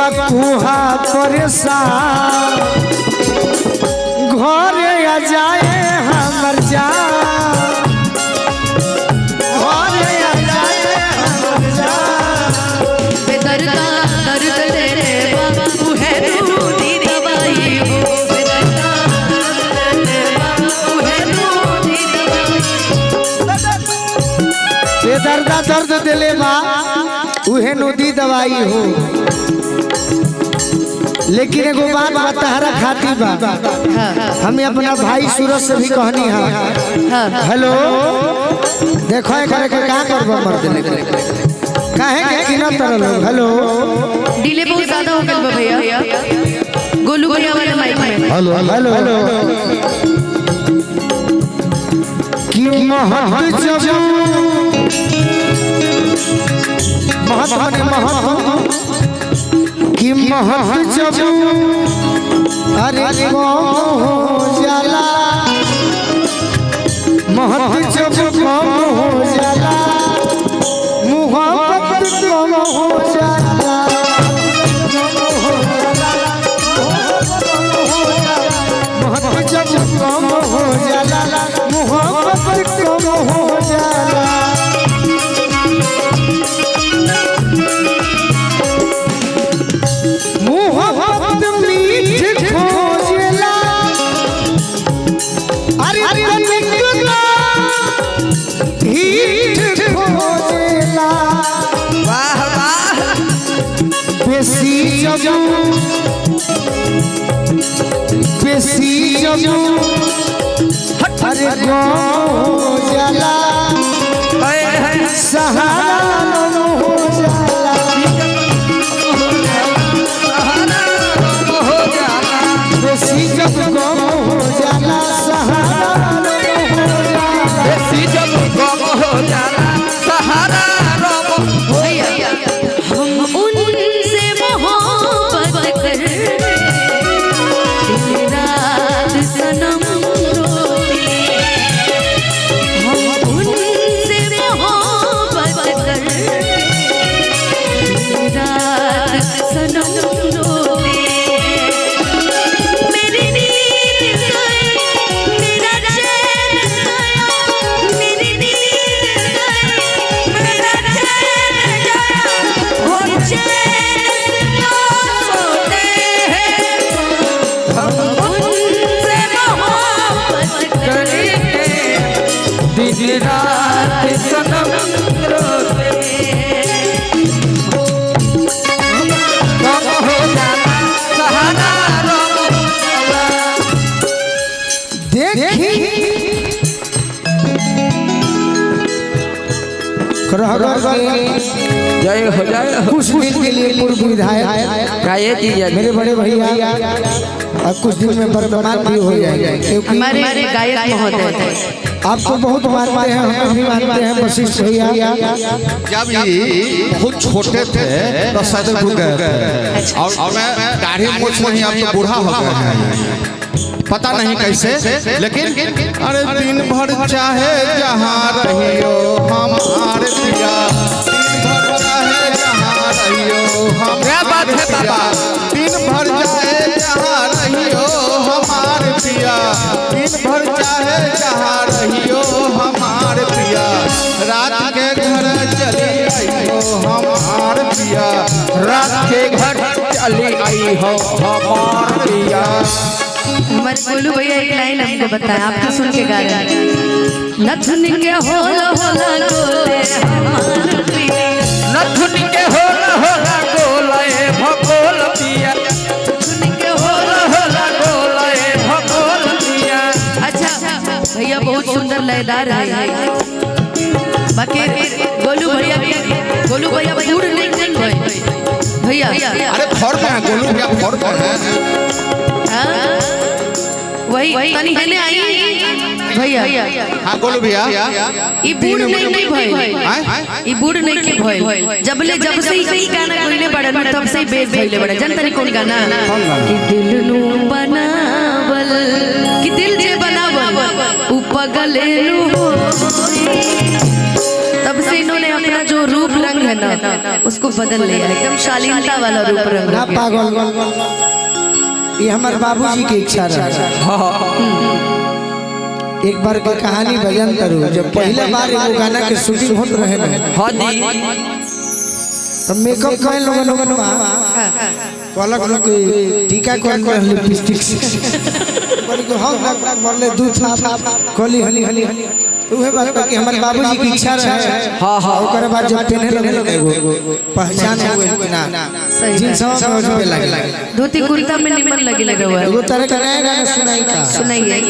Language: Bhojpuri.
बकुहा परेशान घरे आ जाए हमर जान घरे आ जाए हमर जान बेदर्दा दर्द तेरे बाबू है दूधी दवाई वो बेदर्दा दर्द तेरे बाबू है दूधी दवाई बेदर्दा दर्द दिले बा उहे नदी दवाई हो। लेकिन एगो बात तहरा खाती बा हमें अपना भाई सूरज से भी कहनी है। हेलो देखो करे के का करबो मर्द लेके काहे के किना तरल हो। हेलो डिले बहुत ज्यादा हो गइल बा भैया गोलू भैया वाले माइक में। हेलो हेलो हेलो कि महत जब महत कि महत जब अरे को जाला महत जब कम हो जाला मोहब्बत कम हो जाला महत जब कम हो जाला मोहब्बत कम हो जाला मोहब्बत मीठ खोजेला अरे तनिकला हीठ खोजेला वाह वाह बेसी जब अरे गो जाला सहारा हो जाला बेसी जब गम हो जाला सहारा हो जाला बेसी जब गम हो जाला सहारा हो भैया हम उनसे मोहब्बत करते दिन रात सनम रोते हम उनसे मोहब्बत करते दिन रात सनम रोते मेरी नींद गई मेरा चैन गया मेरी नींद गई मेरा चैन गया वो चैन से सोते हैं हम उनसे मोहब्बत करते दिन रात सनम रोते गम हो जाला सहारा हो जाला देखी जय हो कुछ दिन के लिए पूर्व विधायक मेरे बड़े भैया अब कुछ दिन में वर्तमान भी हो जाएंगे क्योंकि हमारे गायक महोदय आपको बहुत मानते हैं हमें भी मानते हैं वशिष्ठ भैया जब ये बहुत छोटे थे तो शायद रुक गए थे और मैं दाढ़ी मूछ नहीं अब तो बूढ़ा हो गए हैं पता नहीं कैसे लेकिन अरे दिन भर चाहे जहाँ रहियो हमारे पिया दिन भर चाहे जहाँ रहियो हमारे पिया दिन भर चाहे जहाँ रहियो हमारे पिया दिन भर चाहे जहाँ रहियो हमारे पिया रात के घर चली आइयो हमारे पिया रात के घर चली आई हो हमारे पिया। हमारे गोलू भैया एक लाइन हमको बताया आपको सुन के गा रहे हैं नथुन के होला होला गोले हमार पिया नथुन के होला होला गोले भगोल पिया नथुन के होला होला गोले भगोल पिया। अच्छा भैया बहुत सुंदर लयदार है बाकी गोलू भैया बूढ़ नहीं भाई भैया अरे फर्क है गोलू भैया फर्क है वही तनी हने आई भैया हाँ गोलू भैया ई बूढ़ नहीं भाई ई बूढ़ नहीं के भाई जब से ही गाना कोइले बड़े तब से ही बेस भइले बड़े जन तनी कौन गाना कि दिल नु बनावल कि दिल जे बनावल उ पगले नु तब से इन्होंने अपना जो रूप रंग है ना उसको बदल लिया, एकदम शालीनता वाला रूप रंग ना हो गया। पागल, ये हमारे बाबूजी की इच्छा रहा। एक बार की कहानी भजन करूं, जब पहले बार एगो गाना के शूटिंग होत रहे ना, तो मेकअप करे लोगन अलग अलग टीका कर कर लिपस्टिक पर को हम मरले दूध खोली हली हली उहे बात कि हमारे बाबूजी की इच्छा रहे। हां हां ओकर बाद जब पहने लगे एगो पहचान हुए ना सही जिन सब में लगे धोती कुर्ता में निमन लगे लगा हुआ है। एगो तरह का नया गाना सुनाई का सुनाइए।